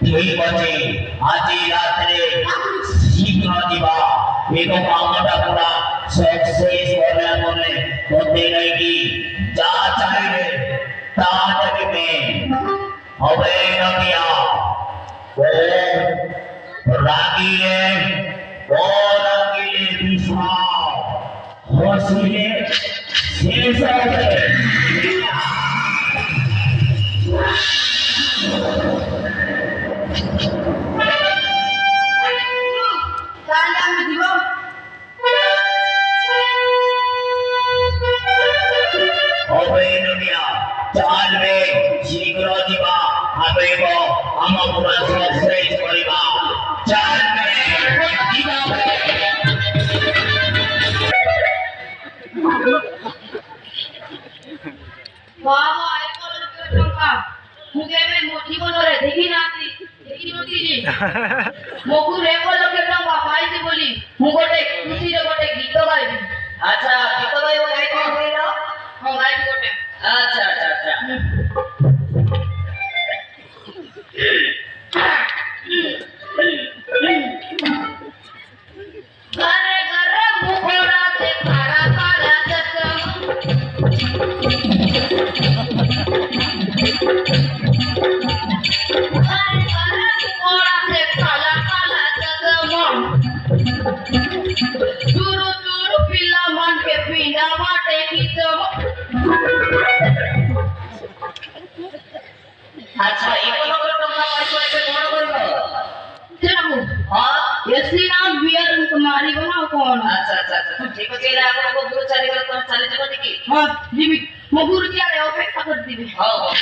ठीक আছে আজি রাতে শীঘ্র দিবা এগো কামটা পুরা सक्सेस করলে বলে করতে নাকি যা চাইবে তা দেবে হবে নকিয়া ও রাগিলে বিশা হসিলে শেষ হবে चालवे शीघ्र दिवा हमें हम पूरा सक्सेस करिबा चालवे दिवा बाबा आइको टंका मुगे में मोठी बनरे देखी नाती देखी नती जी मोगु रेको लगे टंका पाइते बोली मु गोटे खुशी रे गोटे गीत गाइबी अच्छा गीत गाइबो गाइबो बोलो हां गाइबी गोटे अच्छा अच्छा अच्छा घरे घरे मुखोड़ा से काला काला चचम घरे घरे मुखोड़ा से काला काला चचम चूरू चूरू पिल्ला मन के पीना वाटे की चम अच्छा एको लोग टंका पाइछो ऐसे कोन करबो चलो हां एसी नाम बियर कुमारी बनाओ कौन अच्छा अच्छा अच्छा ठीक আছে এলা আপন को दूर चली गले कोन चले যাব দেখি हां जीबी मगुर जियारे अपेक्षा कर दिबी हां हां